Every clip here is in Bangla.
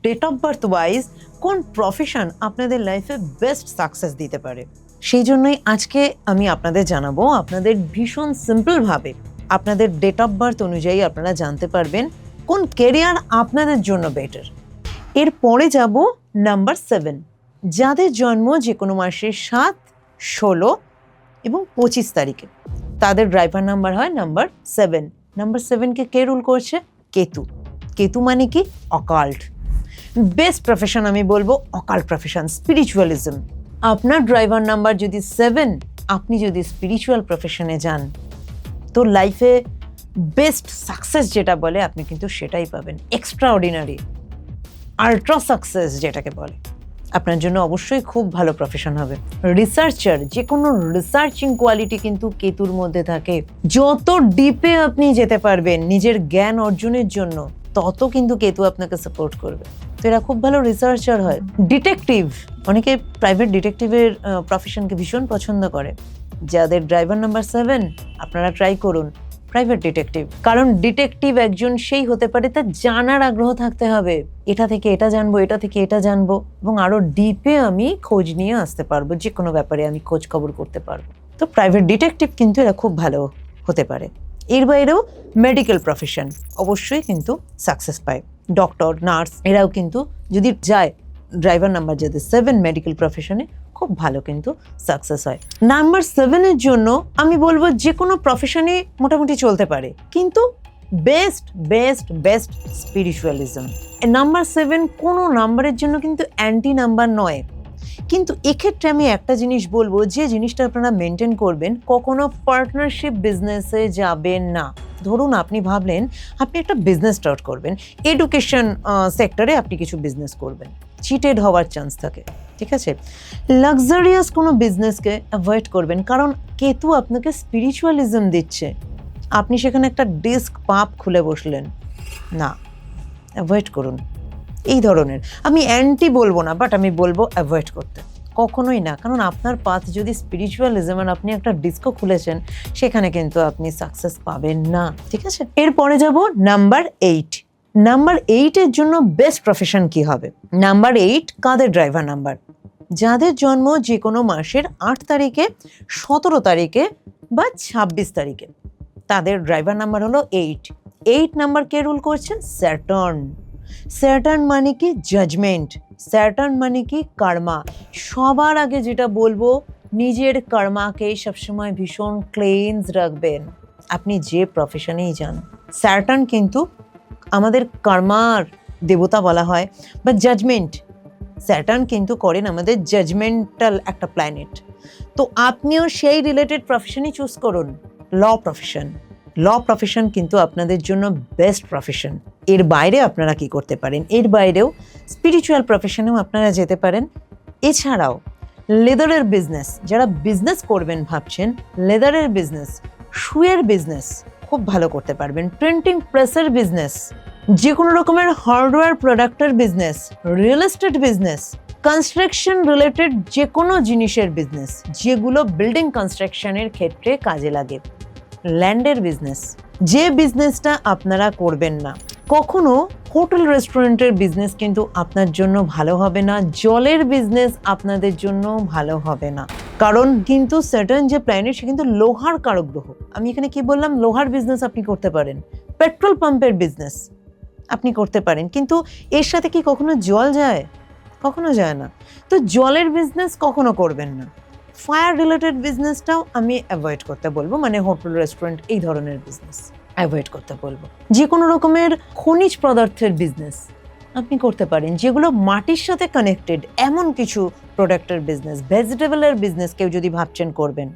ডেট অফ বার্থ ওয়াইজ কোন প্রফেশন আপনাদের লাইফে বেস্ট সাকসেস দিতে পারে। সেই জন্যই আজকে আমি আপনাদের জানাবো, আপনাদের ভীষণ সিম্পলভাবে আপনাদের ডেট অফ বার্থ অনুযায়ী আপনারা জানতে পারবেন কোন কেরিয়ার আপনাদের জন্য বেটার। এরপরে যাব নাম্বার 7, যাদের জন্ম যে কোনো মাসের 7, 16 এবং 25 তারিখে, তাদের ড্রাইভার নাম্বার হয় নাম্বার 7। নাম্বার 7কে কে রুল করছে? কেতু। কেতু মানে কি? অকাল্ট। বেস্ট প্রফেশন আমি বলবো অকাল্ট প্রফেশন, স্পিরিচুয়ালিজম। আপনার ড্রাইভার নাম্বার যদি 7, আপনি যদি স্পিরিচুয়াল প্রফেশনে যান তো লাইফে বেস্ট সাকসেস যেটা বলে আপনি কিন্তু সেটাই পাবেন। এক্সট্রা অর্ডিনারি, আল্ট্রা সাকসেস যেটাকে বলে, আপনার জন্য অবশ্যই খুব ভালো প্রফেশন হবে। রিসার্চার, যে কোনো রিসার্চিং কোয়ালিটি কিন্তু কেতুর মধ্যে থাকে। যত ডিপে আপনি যেতে পারবেন নিজের জ্ঞান অর্জনের জন্য, তত কিন্তু কেতু আপনাকে সাপোর্ট করবে। তো এরা খুব ভালো রিসার্চার হয়। ডিটেকটিভ, অনেকে প্রাইভেট ডিটেকটিভের প্রফেশনকে ভীষণ পছন্দ করে। যাদের ড্রাইভার নাম্বার 7, আপনারা ট্রাই করুন প্রাইভেট ডিটেকটিভ। কারণ ডিটেকটিভ একজন সেই হতে পারে তার জানার আগ্রহ থাকতে হবে, এটা থেকে এটা জানবো, এটা থেকে এটা জানবো, এবং আরো ডিপে আমি খোঁজ নিয়ে আসতে পারবো, যে কোনো ব্যাপারে আমি খোঁজ খবর করতে পারবো। তো প্রাইভেট ডিটেকটিভ কিন্তু এরা খুব ভালো হতে পারে। এর বাইরেও মেডিকেল প্রফেশন অবশ্যই কিন্তু সাকসেস পায়। ডক্টর, নার্স এরাও কিন্তু যদি যায়, ড্রাইভার নাম্বার যাদের 7 মেডিকেল প্রফেশনে, খুব ভালো কিন্তু সাকসেস হয়। নাম্বার 7-এর জন্য আমি বলবো যে কোনো প্রফেশনে মোটামুটি চলতে পারে, কিন্তু best best best spiritualism. Number 7 কোনো নাম্বারের জন্য কিন্তু অ্যান্টি নাম্বার নয়। কিন্তু এক্ষেত্রে আমি একটা জিনিস বলবো, যে জিনিসটা আপনারা মেনটেন করবেন, কখনো পার্টনারশিপ বিজনেসে যাবেন না। ধরুন আপনি ভাবলেন আপনি একটা বিজনেস স্টার্ট করবেন, এডুকেশন সেক্টরে আপনি কিছু বিজনেস করবেন, চিটেড হওয়ার চান্স থাকে, ঠিক আছে? লাক্সারিয়াস কোনো বিজনেসকে অ্যাভয়েড করবেন, কারণ কেতু আপনাকে স্পিরিচুয়ালিজম দিচ্ছে। আপনি সেখানে একটা ডিস্ক পাপ খুলে বসলেন, না, অ্যাভয়েড করুন। এই ধরনের, আমি অ্যান্টি বলবো না, বাট আমি বলবো অ্যাভয়েড করতে, কখনোই না। কারণ আপনার পাথ যদি স্পিরিচুয়ালিজম আর আপনি একটা ডিস্কো খুলেছেন, সেখানে কিন্তু আপনি সাকসেস পাবেন না, ঠিক আছে? এরপরে যাব নাম্বার 8। নাম্বার 8-এর জন্য বেস্ট প্রফেশন কি হবে? নাম্বার 8 কাদের ড্রাইভার নাম্বার? যাদের জন্ম যে কোনো মাসের 8 তারিখে, 17 তারিখে বা 26 তারিখে, তাদের ড্রাইভার নাম্বার হলো 8। 8 নাম্বার কে রুল করছে? স্যাটার্ন। স্যাটার্ন মানে কি? জাজমেন্ট। স্যাটার্ন মানে কি? কর্মা। সবার আগে যেটা বলবো, নিজের কর্মাকে সবসময় ভীষণ ক্লিনস রাখবেন, আপনি যে প্রফেশনেই যান। স্যাটার্ন কিন্তু আমাদের কর্মার দেবতা বলা হয়, বা জাজমেন্ট। স্যাটার্ন কিন্তু করেন আমাদের জাজমেন্টাল একটা প্ল্যানেট। তো আপনিও সেই রিলেটেড প্রফেশনই চুজ করুন। ল প্রফেশন, ল প্রফেশন কিন্তু আপনাদের জন্য বেস্ট প্রফেশন। এর বাইরে আপনারা কি করতে পারেন? এর বাইরেও স্পিরিচুয়াল প্রফেশনেও আপনারা যেতে পারেন। এছাড়াও লেদারের বিজনেস, যারা বিজনেস করবেন ভাবছেন, লেদারের বিজনেস, শুয়ের বিজনেস খুব ভালো করতে পারবেন। প্রিন্টিং প্রেসের বিজনেস, যে কোনো রকমের হার্ডওয়্যার প্রোডাক্টের business, real estate business, construction related যে কোনো জিনিসের বিজনেস, যেগুলো বিল্ডিং কনস্ট্রাকশনের ক্ষেত্রে কাজে লাগে, ল্যান্ডের বিজনেস, যে বিজনেসটা আপনারা করবেন না। কখনো হোটেল রেস্টুরেন্টের বিজনেস কিন্তু আপনার জন্য ভালো হবে না। জলের বিজনেস আপনাদের জন্য ভালো হবে না, কারণ কিন্তু সার্টেন যে প্ল্যানেট, সে কিন্তু লোহার কারক গ্রহ। আমি এখানে কি বললাম? লোহার বিজনেস আপনি করতে পারেন, পেট্রোল পাম্পের বিজনেস আপনি করতে পারেন, কিন্তু এর সাথে কি কখনো জল যায়? কখনো যায় না। তো জলের বিজনেস কখনো করবেন না। ফায়ার রিলেটেড বিজনেসটাও আমি অ্যাভয়েড করতে বলবো, মানে হোটেল রেস্টুরেন্ট এই ধরনের বিজনেস অ্যাভয়েড করতে বলবো। যে কোনো রকমের খনিজ পদার্থের বিজনেস আপনি করতে পারেন, যেগুলো মাটির সাথে কানেক্টেড, এমন কিছু প্রোডাক্টের বিজনেস। ভেজিটেবলের বিজনেস কেউ যদি ভাবছেন করবেন,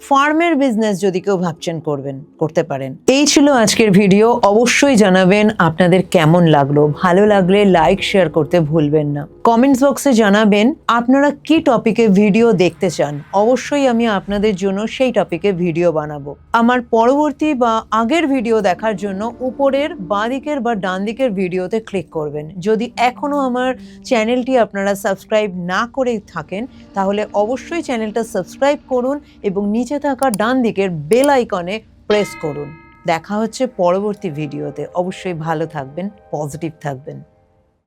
ফার্মের বিজনেস যদি কেউ ভাবছেন করবেন, করতে পারেন। এই ছিল আজকের ভিডিও। অবশ্যই জানাবেন আপনাদের কেমন লাগলো। ভালো লাগলে লাইক শেয়ার করতে ভুলবেন না। কমেন্টস বক্সে জানাবেন আপনারা কি টপিকে ভিডিও দেখতে চান। অবশ্যই আমি আপনাদের জন্য সেই টপিকে ভিডিও বানাবো। আমার পরবর্তী বা আগের ভিডিও দেখার জন্য উপরের বাঁ দিকের বা ডান দিকের ভিডিওতে ক্লিক করবেন। যদি এখনো আমার চ্যানেলটি আপনারা সাবস্ক্রাইব না করে থাকেন, তাহলে অবশ্যই চ্যানেলটা সাবস্ক্রাইব করুন এবং নিচে থাকা ডান দিকের বেল আইকনে প্রেস করুন। দেখা হচ্ছে পরবর্তী ভিডিওতে। অবশ্যই ভালো থাকবেন, পজিটিভ থাকবেন।